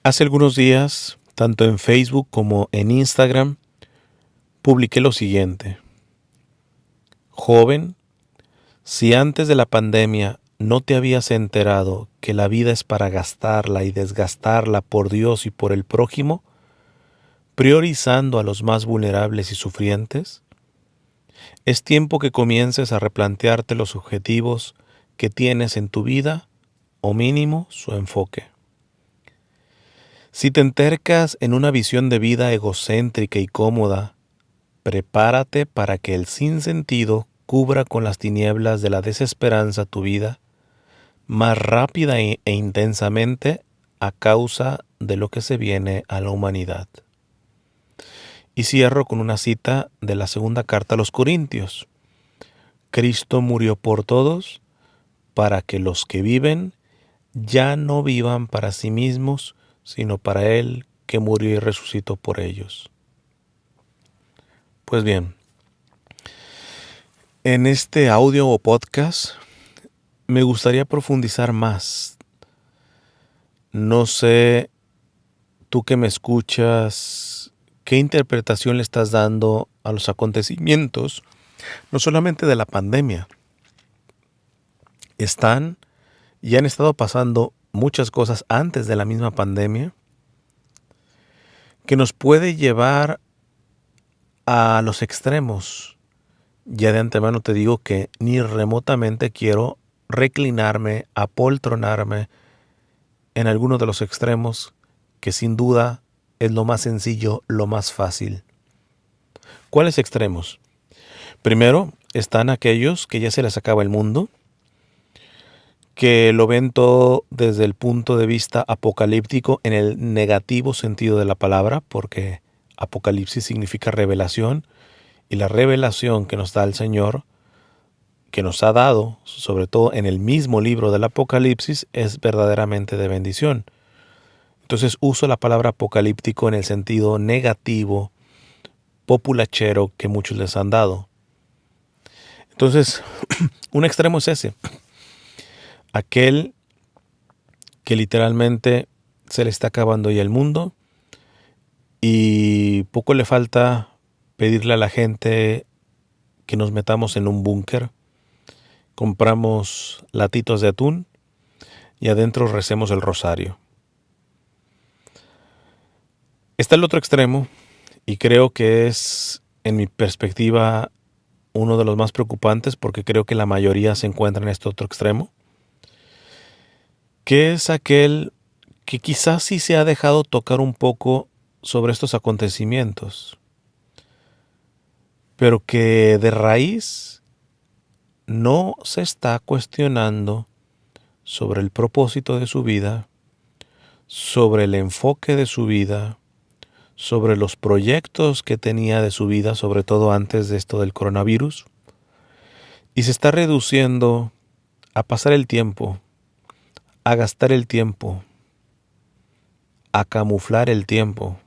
Hace algunos días, tanto en Facebook como en Instagram, publiqué lo siguiente. Joven, si antes de la pandemia no te habías enterado que la vida es para gastarla y desgastarla por Dios y por el prójimo, priorizando a los más vulnerables y sufrientes, es tiempo que comiences a replantearte los objetivos que tienes en tu vida o mínimo su enfoque. Si te entercas en una visión de vida egocéntrica y cómoda, prepárate para que el sinsentido cubra con las tinieblas de la desesperanza tu vida más rápida e intensamente a causa de lo que se viene a la humanidad. Y cierro con una cita de la segunda carta a los Corintios. Cristo murió por todos para que los que viven ya no vivan para sí mismos, sino para Él que murió y resucitó por ellos. Pues bien, en este audio o podcast me gustaría profundizar más. No sé, tú que me escuchas, qué interpretación le estás dando a los acontecimientos, no solamente de la pandemia. Están y han estado pasando muchas cosas antes de la misma pandemia que nos puede llevar a los extremos. Ya de antemano te digo que ni remotamente quiero reclinarme, apoltronarme en alguno de los extremos, que sin duda es lo más sencillo, lo más fácil. ¿Cuáles extremos? Primero están aquellos que ya se les acaba el mundo, que lo ven todo desde el punto de vista apocalíptico en el negativo sentido de la palabra, porque apocalipsis significa revelación, y la revelación que nos da el Señor, que nos ha dado, sobre todo en el mismo libro del Apocalipsis, es verdaderamente de bendición. Entonces uso la palabra apocalíptico en el sentido negativo, populachero que muchos les han dado. Entonces, un extremo es ese, aquel que literalmente se le está acabando ya el mundo y poco le falta pedirle a la gente que nos metamos en un búnker, compramos latitos de atún y adentro recemos el rosario. Está el otro extremo y creo que es, en mi perspectiva, uno de los más preocupantes porque creo que la mayoría se encuentra en este otro extremo, que es aquel que quizás sí se ha dejado tocar un poco sobre estos acontecimientos, pero que de raíz no se está cuestionando sobre el propósito de su vida, sobre el enfoque de su vida, sobre los proyectos que tenía de su vida, sobre todo antes de esto del coronavirus, y se está reduciendo a pasar el tiempo, a gastar el tiempo, a camuflar el tiempo.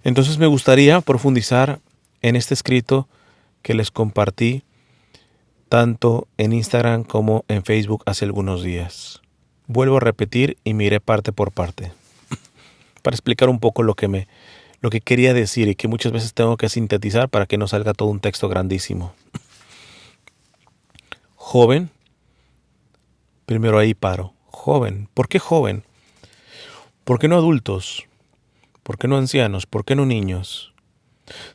Entonces me gustaría profundizar en este escrito que les compartí tanto en Instagram como en Facebook hace algunos días. Vuelvo a repetir y miré parte por parte para explicar un poco lo que quería decir y que muchas veces tengo que sintetizar para que no salga todo un texto grandísimo. Joven, primero ahí paro. Joven, ¿por qué joven? ¿Por qué no adultos? ¿Por qué no ancianos? ¿Por qué no niños?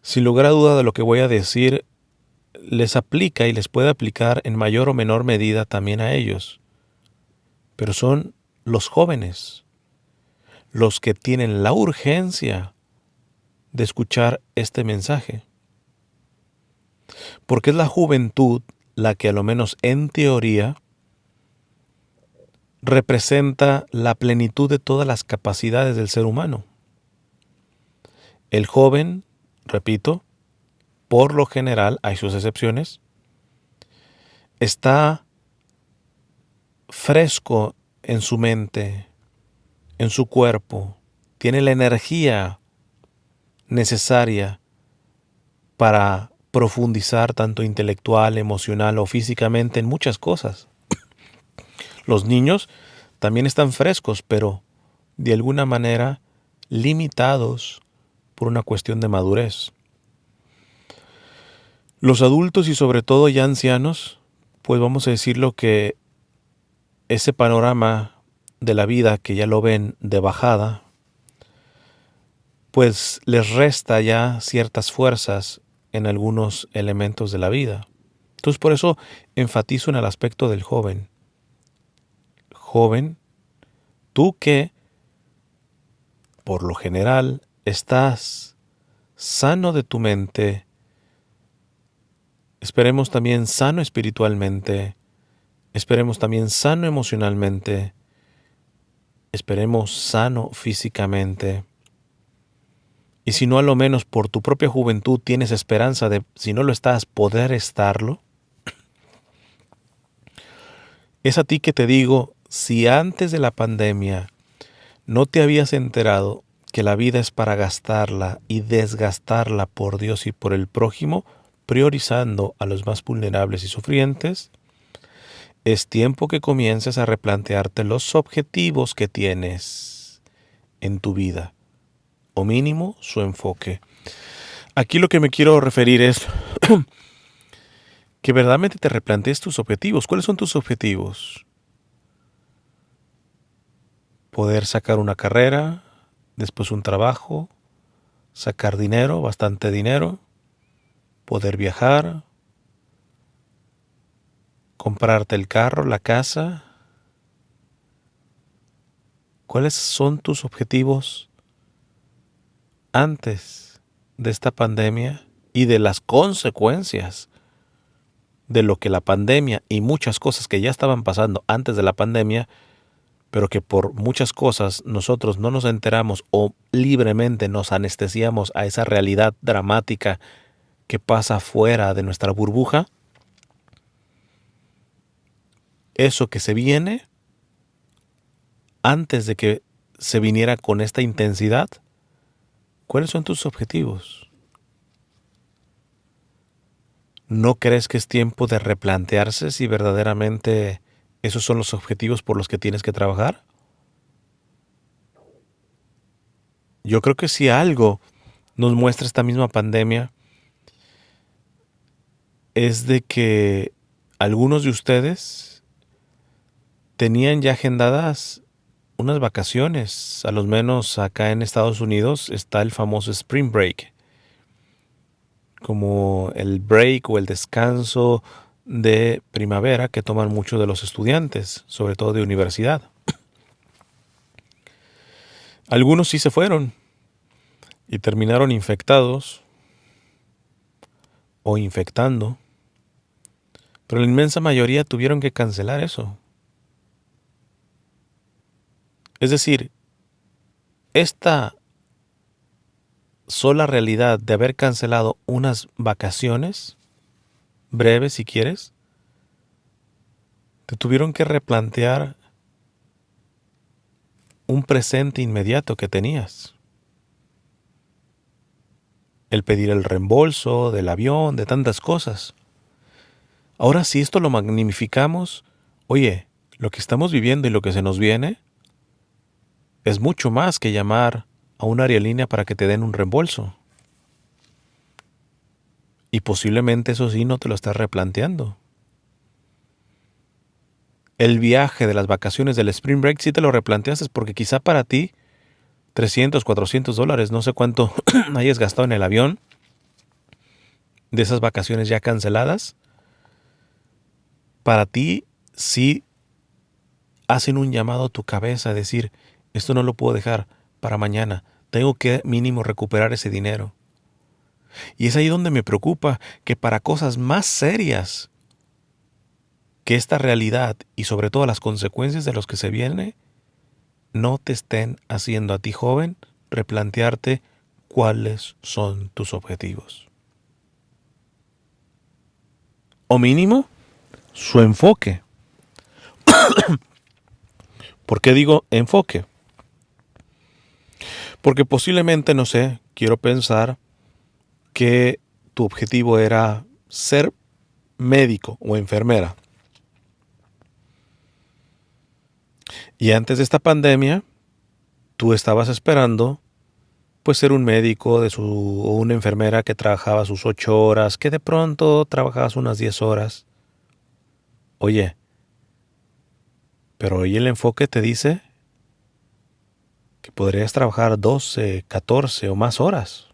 Sin lugar a duda de lo que voy a decir, les aplica y les puede aplicar en mayor o menor medida también a ellos. Pero son los jóvenes los que tienen la urgencia de escuchar este mensaje. Porque es la juventud la que, a lo menos en teoría, representa la plenitud de todas las capacidades del ser humano. El joven, repito, por lo general, hay sus excepciones, está fresco en su mente, en su cuerpo, tiene la energía necesaria para profundizar tanto intelectual, emocional o físicamente en muchas cosas. Los niños también están frescos, pero de alguna manera limitados por una cuestión de madurez. Los adultos y sobre todo ya ancianos, pues vamos a decirlo que ese panorama de la vida que ya lo ven de bajada, pues les resta ya ciertas fuerzas en algunos elementos de la vida. Entonces por eso enfatizo en el aspecto del joven. Joven, tú que por lo general estás sano de tu mente, esperemos también sano espiritualmente, esperemos también sano emocionalmente, esperemos sano físicamente. Y si no, a lo menos por tu propia juventud tienes esperanza de, si no lo estás, poder estarlo. Es a ti que te digo, si antes de la pandemia no te habías enterado que la vida es para gastarla y desgastarla por Dios y por el prójimo, priorizando a los más vulnerables y sufrientes, es tiempo que comiences a replantearte los objetivos que tienes en tu vida, o mínimo su enfoque. Aquí lo que me quiero referir es que verdaderamente te replantees tus objetivos. ¿Cuáles son tus objetivos? Poder sacar una carrera, después un trabajo, sacar dinero, bastante dinero, poder viajar, comprarte el carro, la casa. ¿Cuáles son tus objetivos antes de esta pandemia y de las consecuencias de lo que la pandemia y muchas cosas que ya estaban pasando antes de la pandemia, pero que por muchas cosas nosotros no nos enteramos o libremente nos anestesiamos a esa realidad dramática que pasa fuera de nuestra burbuja? Eso que se viene antes de que se viniera con esta intensidad, ¿cuáles son tus objetivos? ¿No crees que es tiempo de replantearse si verdaderamente esos son los objetivos por los que tienes que trabajar? Yo creo que si algo nos muestra esta misma pandemia es de que algunos de ustedes tenían ya agendadas unas vacaciones. A lo menos acá en Estados Unidos está el famoso Spring Break, como el break o el descanso de primavera que toman muchos de los estudiantes, sobre todo de universidad. Algunos sí se fueron y terminaron infectados o infectando, pero la inmensa mayoría tuvieron que cancelar eso. Es decir, esta sola realidad de haber cancelado unas vacaciones, breves si quieres, te tuvieron que replantear un presente inmediato que tenías. El pedir el reembolso del avión, de tantas cosas. Ahora si esto lo magnificamos, oye, lo que estamos viviendo y lo que se nos viene es mucho más que llamar a una aerolínea para que te den un reembolso. Y posiblemente eso sí no te lo estás replanteando. El viaje de las vacaciones del Spring Break sí te lo replanteaste porque quizá para ti $300, $400, no sé cuánto hayas gastado en el avión de esas vacaciones ya canceladas, para ti sí hacen un llamado a tu cabeza a decir, esto no lo puedo dejar para mañana, tengo que mínimo recuperar ese dinero. Y es ahí donde me preocupa que para cosas más serias que esta realidad y sobre todo las consecuencias de los que se viene, no te estén haciendo a ti joven replantearte cuáles son tus objetivos. O mínimo, su enfoque. ¿Por qué digo enfoque? Porque posiblemente, no sé, quiero pensar que tu objetivo era ser médico o enfermera. Y antes de esta pandemia, Tú estabas esperando, pues, ser un médico o una enfermera que trabajaba sus 8 horas, que de pronto trabajabas unas 10 horas. Oye, pero hoy el enfoque te dice que podrías trabajar 12, 14 o más horas.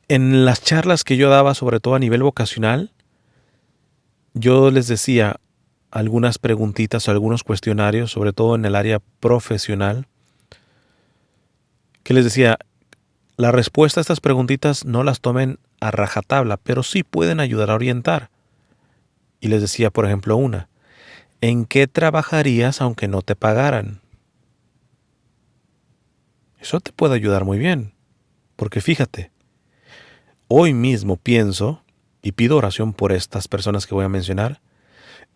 En las charlas que yo daba, sobre todo a nivel vocacional, yo les decía algunas preguntitas o algunos cuestionarios, sobre todo en el área profesional, que les decía, la respuesta a estas preguntitas no las tomen a rajatabla, pero sí pueden ayudar a orientar. Y les decía, por ejemplo, una, ¿en qué trabajarías aunque no te pagaran? Eso te puede ayudar muy bien, porque fíjate, hoy mismo pienso, y pido oración por estas personas que voy a mencionar,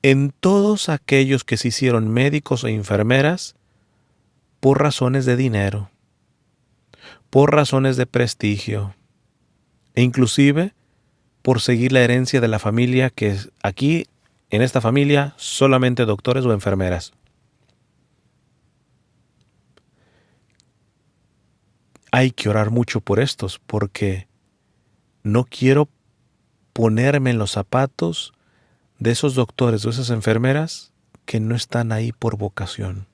en todos aquellos que se hicieron médicos e enfermeras por razones de dinero, por razones de prestigio, e inclusive por seguir la herencia de la familia, que es aquí, en esta familia, solamente doctores o enfermeras. Hay que orar mucho por estos, porque no quiero ponerme en los zapatos de esos doctores o esas enfermeras que no están ahí por vocación.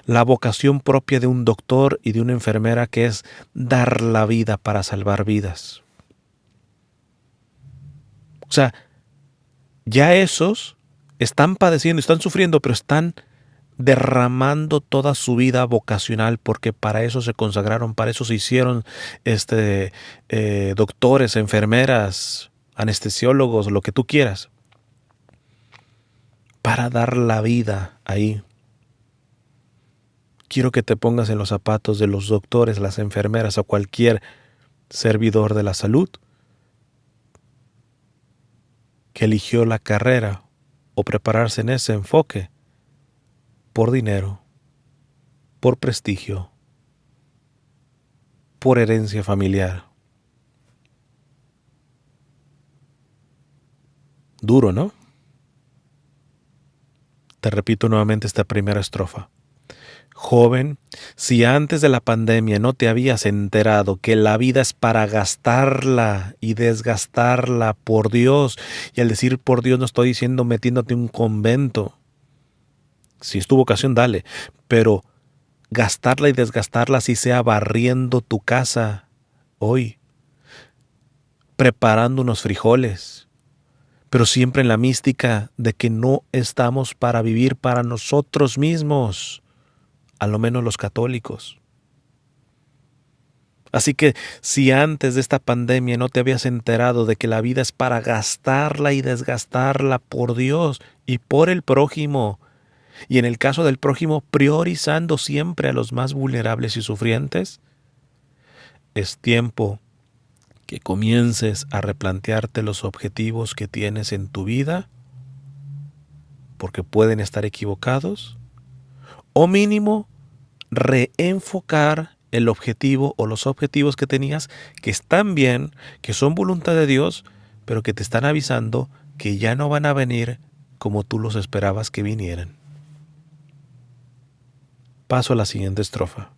La vocación propia de un doctor y de una enfermera, que es dar la vida para salvar vidas. O sea, ya esos están padeciendo, están sufriendo, pero están derramando toda su vida vocacional, porque para eso se consagraron, para eso se hicieron doctores, enfermeras, anestesiólogos, lo que tú quieras, para dar la vida ahí. Quiero que te pongas en los zapatos de los doctores, las enfermeras o cualquier servidor de la salud que eligió la carrera o prepararse en ese enfoque por dinero, por prestigio, por herencia familiar. Duro, ¿no? Te repito nuevamente esta primera estrofa. Joven, si antes de la pandemia no te habías enterado que la vida es para gastarla y desgastarla por Dios, y al decir por Dios no estoy diciendo metiéndote en un convento. Si es tu vocación, dale, pero gastarla y desgastarla, si sea barriendo tu casa hoy, preparando unos frijoles, pero siempre en la mística de que no estamos para vivir para nosotros mismos, a lo menos los católicos. Así que si antes de esta pandemia no te habías enterado de que la vida es para gastarla y desgastarla por Dios y por el prójimo, y en el caso del prójimo priorizando siempre a los más vulnerables y sufrientes, es tiempo que comiences a replantearte los objetivos que tienes en tu vida, porque pueden estar equivocados, o mínimo reenfocar el objetivo o los objetivos que tenías, que están bien, que son voluntad de Dios, pero que te están avisando que ya no van a venir como tú los esperabas que vinieran. Paso a la siguiente estrofa.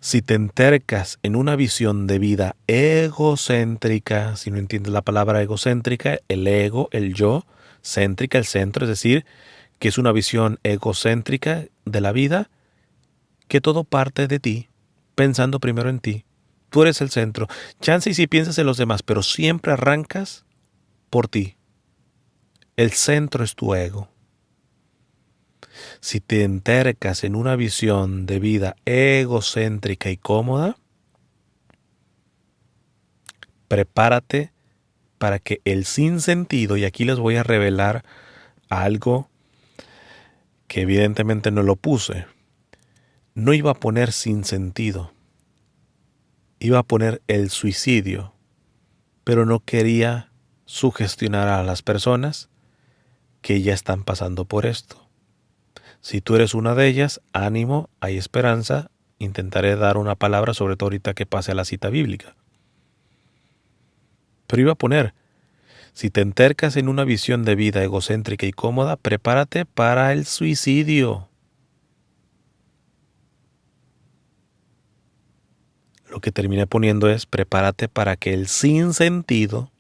Si te entercas en una visión de vida egocéntrica, si no entiendes la palabra egocéntrica, el ego, el yo, céntrica, el centro, es decir, que es una visión egocéntrica de la vida, que todo parte de ti, pensando primero en ti. Tú eres el centro. Chance y si piensas en los demás, pero siempre arrancas por ti. El centro es tu ego. Si te entercas en una visión de vida egocéntrica y cómoda, prepárate para que el sinsentido, y aquí les voy a revelar algo que evidentemente no lo puse, no iba a poner sinsentido, iba a poner el suicidio, pero no quería sugestionar a las personas que ya están pasando por esto. Si tú eres una de ellas, ánimo, hay esperanza. Intentaré dar una palabra, sobre todo ahorita que pase a la cita bíblica. Pero iba a poner, Si te entercas en una visión de vida egocéntrica y cómoda, prepárate para el suicidio. Lo que terminé poniendo es: prepárate para que el sinsentido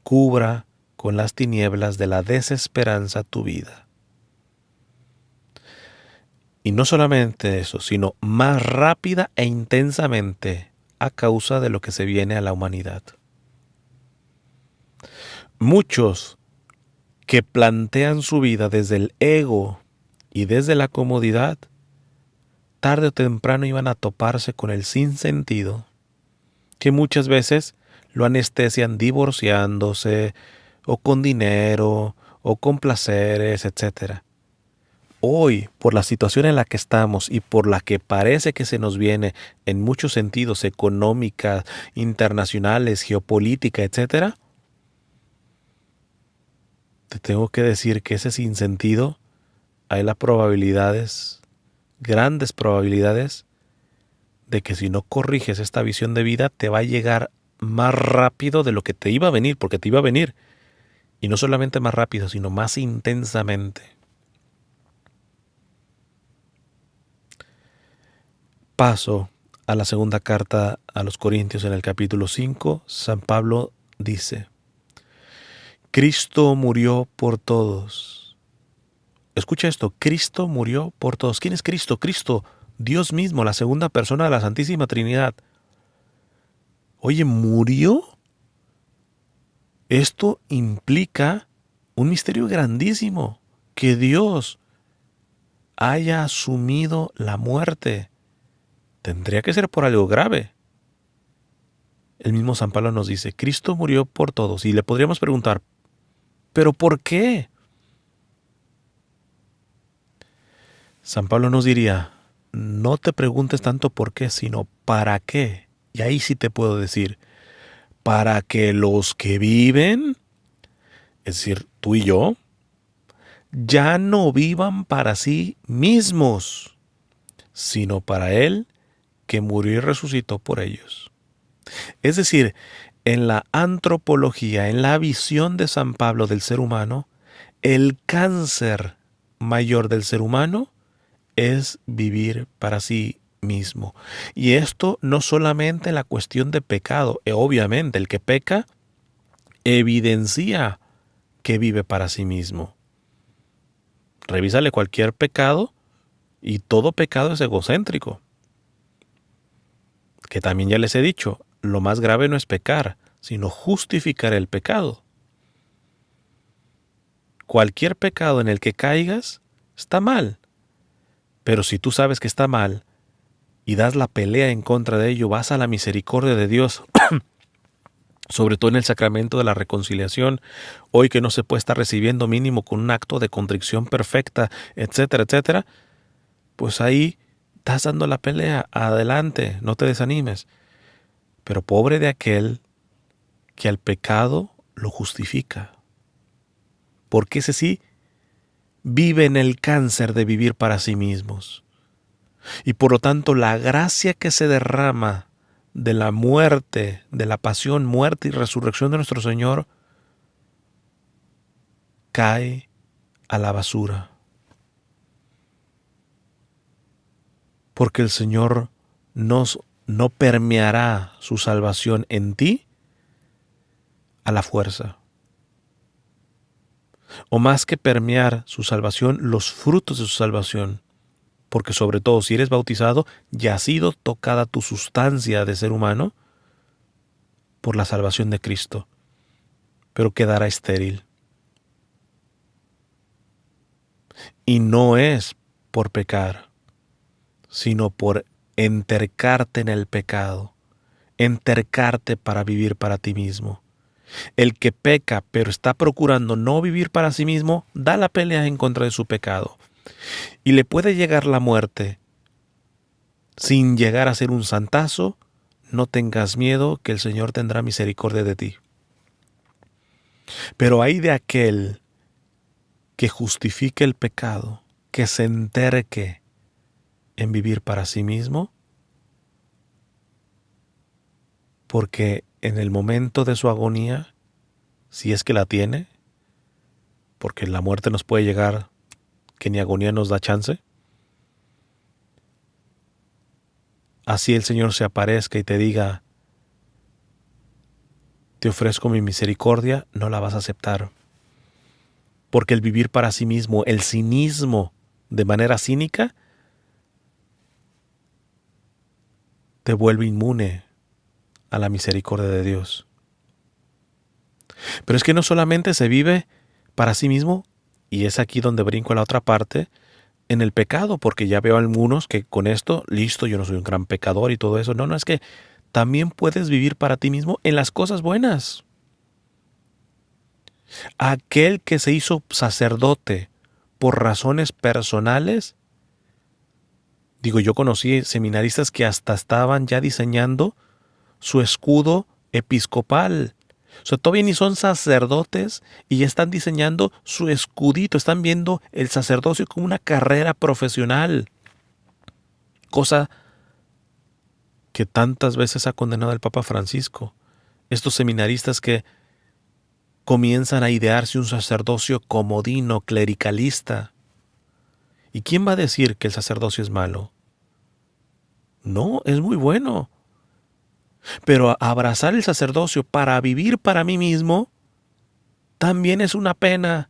cubra con las tinieblas de la desesperanza tu vida. Y no solamente eso, sino más rápida e intensamente a causa de lo que se viene a la humanidad. Muchos que plantean su vida desde el ego y desde la comodidad, tarde o temprano iban a toparse con el sinsentido, que muchas veces lo anestesian divorciándose, o con dinero, o con placeres, etc. Hoy, por la situación en la que estamos y por la que parece que se nos viene en muchos sentidos, económicas, internacionales, geopolítica, etc., te tengo que decir que ese sinsentido, hay las probabilidades, grandes probabilidades, de que si no corriges esta visión de vida, te va a llegar más rápido de lo que te iba a venir, porque te iba a venir. Y no solamente más rápido, sino más intensamente. Paso a la segunda carta a los Corintios en el capítulo 5. San Pablo dice: Cristo murió por todos. Escucha esto: Cristo murió por todos. ¿Quién es Cristo? Cristo, Dios mismo, la segunda persona de la Santísima Trinidad. Oye, ¿murió? Esto implica un misterio grandísimo, que Dios haya asumido la muerte. Tendría que ser por algo grave. El mismo San Pablo nos dice: Cristo murió por todos. Y le podríamos preguntar: ¿pero por qué? San Pablo nos diría: no te preguntes tanto por qué, sino para qué. Y ahí sí te puedo decir: para que los que viven, es decir, tú y yo, ya no vivan para sí mismos, sino para Él que murió y resucitó por ellos. Es decir, en la antropología, en la visión de San Pablo del ser humano, el cáncer mayor del ser humano es vivir para sí mismo. Y esto no solamente en la cuestión de pecado. Obviamente, el que peca evidencia que vive para sí mismo. Revísale cualquier pecado y todo pecado es egocéntrico. Que también ya les he dicho, lo más grave no es pecar, sino justificar el pecado. Cualquier pecado en el que caigas está mal. Pero si tú sabes que está mal y das la pelea en contra de ello, vas a la misericordia de Dios, sobre todo en el sacramento de la reconciliación, hoy que no se puede estar recibiendo mínimo con un acto de contrición perfecta, etcétera, etcétera, pues ahí estás dando la pelea, adelante, no te desanimes. Pero pobre de aquel que al pecado lo justifica, porque ese sí vive en el cáncer de vivir para sí mismos. Y por lo tanto la gracia que se derrama de la muerte, de la pasión, muerte y resurrección de nuestro Señor, cae a la basura. Porque el Señor no permeará su salvación en ti a la fuerza. O más que permear su salvación, los frutos de su salvación. Porque sobre todo si eres bautizado, ya ha sido tocada tu sustancia de ser humano por la salvación de Cristo, pero quedará estéril. Y no es por pecar, sino por entercarte en el pecado, entercarte para vivir para ti mismo. El que peca pero está procurando no vivir para sí mismo, da la pelea en contra de su pecado. Y le puede llegar la muerte sin llegar a ser un santazo. No tengas miedo, que el Señor tendrá misericordia de ti. Pero hay de aquel que justifique el pecado, que se enterque en vivir para sí mismo, porque en el momento de su agonía si es que la tiene, porque la muerte nos puede llegar que ni agonía nos da chance. Así el Señor se aparezca y te diga, te ofrezco mi misericordia, no la vas a aceptar. Porque el vivir para sí mismo, el cinismo de manera cínica, te vuelve inmune a la misericordia de Dios. Pero es que no solamente se vive para sí mismo, y es aquí donde brinco a la otra parte, en el pecado, porque ya veo a algunos que con esto, listo, yo no soy un gran pecador y todo eso. No, no, es que también puedes vivir para ti mismo en las cosas buenas. Aquel que se hizo sacerdote por razones personales, digo, yo conocí seminaristas que hasta estaban ya diseñando su escudo episcopal. O sea, todavía ni son sacerdotes y ya están diseñando su escudito, están viendo el sacerdocio como una carrera profesional. Cosa que tantas veces ha condenado el Papa Francisco. Estos seminaristas que comienzan a idearse un sacerdocio comodino, clericalista. ¿Y quién va a decir que el sacerdocio es malo? No, es muy bueno. Pero abrazar el sacerdocio para vivir para mí mismo también es una pena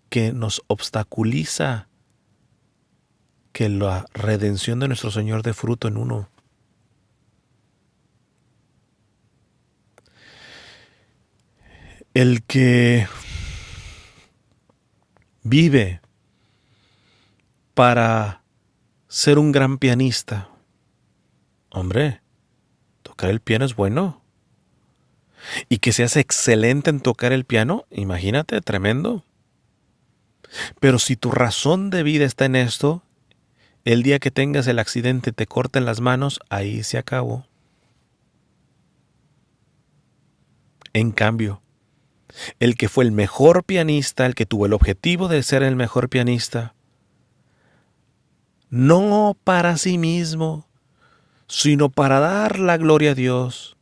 que nos obstaculiza que la redención de nuestro Señor dé fruto en uno. El que vive para ser un gran pianista, hombre, tocar el piano es bueno. Y que seas excelente en tocar el piano, imagínate, tremendo. Pero si tu razón de vida está en esto, el día que tengas el accidente te corten las manos, ahí se acabó. En cambio, el que fue el mejor pianista, el que tuvo el objetivo de ser el mejor pianista, no para sí mismo, sino para dar la gloria a Dios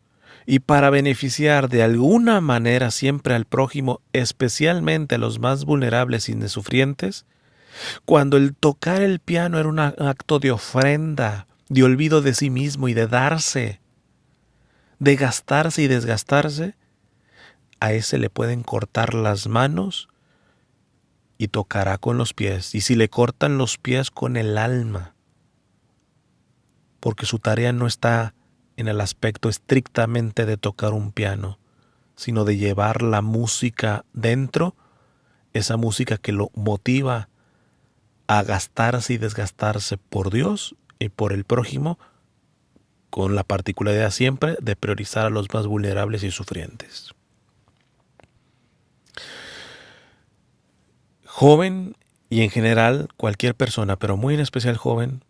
y para beneficiar de alguna manera siempre al prójimo, especialmente a los más vulnerables y sufrientes, cuando el tocar el piano era un acto de ofrenda, de olvido de sí mismo y de darse, de gastarse y desgastarse, a ese le pueden cortar las manos y tocará con los pies. Y si le cortan los pies, con el alma, porque su tarea no está en el aspecto estrictamente de tocar un piano, sino de llevar la música dentro, esa música que lo motiva a gastarse y desgastarse por Dios y por el prójimo, con la particularidad siempre de priorizar a los más vulnerables y sufrientes. Joven y en general cualquier persona, pero muy en especial joven,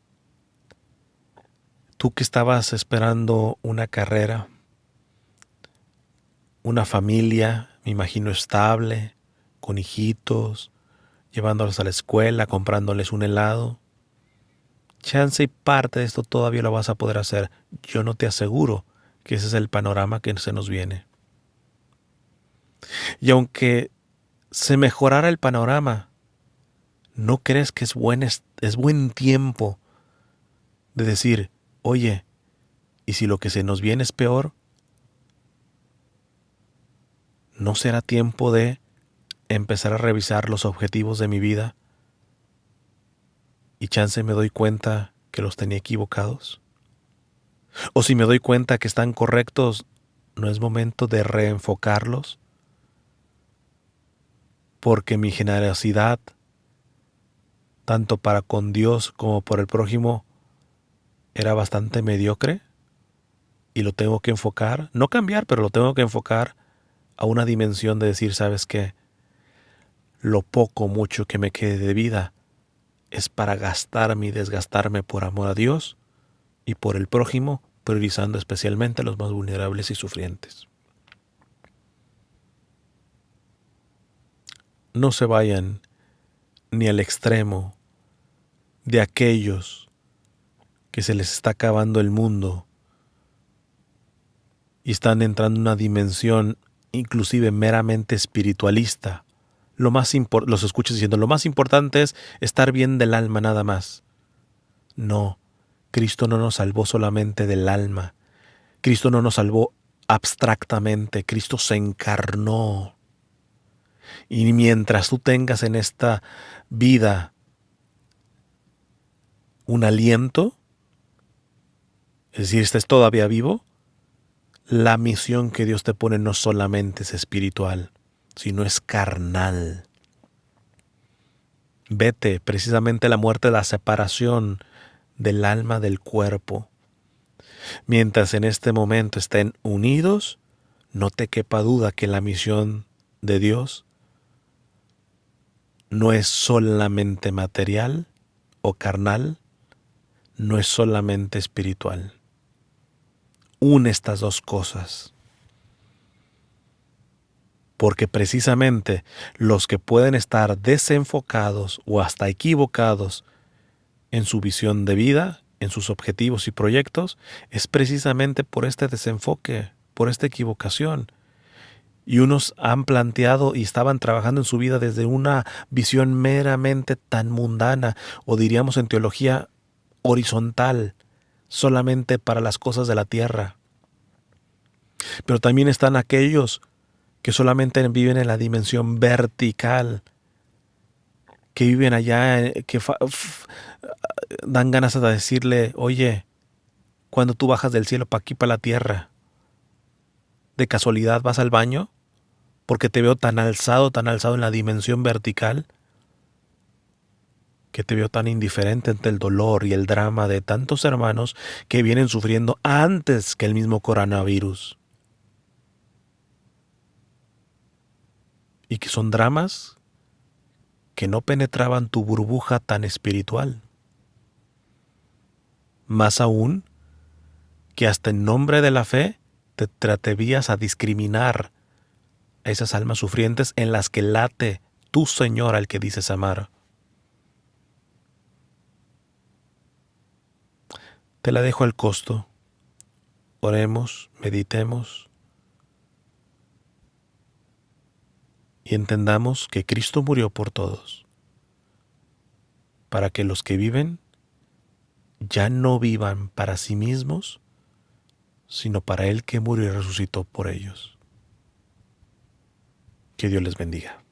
tú que estabas esperando una carrera, una familia, me imagino estable, con hijitos, llevándolos a la escuela, comprándoles un helado, chance y parte de esto todavía lo vas a poder hacer. Yo no te aseguro que ese es el panorama que se nos viene. Y aunque se mejorara el panorama, ¿no crees que es buen tiempo de decir, oye, ¿y si lo que se nos viene es peor? ¿No será tiempo de empezar a revisar los objetivos de mi vida y chance me doy cuenta que los tenía equivocados? O si me doy cuenta que están correctos, ¿no es momento de reenfocarlos? Porque mi generosidad, tanto para con Dios como por el prójimo, era bastante mediocre y lo tengo que enfocar, no cambiar, pero lo tengo que enfocar a una dimensión de decir, ¿sabes qué? Lo poco, mucho que me quede de vida es para gastarme y desgastarme por amor a Dios y por el prójimo, priorizando especialmente a los más vulnerables y sufrientes. No se vayan ni al extremo de aquellos que se les está acabando el mundo y están entrando en una dimensión inclusive meramente espiritualista, los escuches diciendo, lo más importante es estar bien del alma nada más. No, Cristo no nos salvó solamente del alma. Cristo no nos salvó abstractamente. Cristo se encarnó. Y mientras tú tengas en esta vida un aliento, es decir, estés todavía vivo, la misión que Dios te pone no solamente es espiritual, sino es carnal. Vete, precisamente la muerte, la separación del alma del cuerpo. Mientras en este momento estén unidos, no te quepa duda que la misión de Dios no es solamente material o carnal, no es solamente espiritual. Une estas dos cosas. Porque precisamente los que pueden estar desenfocados o hasta equivocados en su visión de vida, en sus objetivos y proyectos, es precisamente por este desenfoque, por esta equivocación. Y unos han planteado y estaban trabajando en su vida desde una visión meramente tan mundana, o diríamos en teología horizontal, solamente para las cosas de la tierra. Pero también están aquellos que solamente viven en la dimensión vertical, que viven allá, que dan ganas de decirle, oye, cuando tú bajas del cielo para aquí, para la tierra, ¿de casualidad vas al baño? Porque te veo tan alzado en la dimensión vertical, que te veo tan indiferente ante el dolor y el drama de tantos hermanos que vienen sufriendo antes que el mismo coronavirus. Y que son dramas que no penetraban tu burbuja tan espiritual. Más aún, que hasta en nombre de la fe te atrevías a discriminar a esas almas sufrientes en las que late tu Señor al que dices amar. Te la dejo al costo. Oremos, meditemos y entendamos que Cristo murió por todos, para que los que viven ya no vivan para sí mismos, sino para Él que murió y resucitó por ellos. Que Dios les bendiga.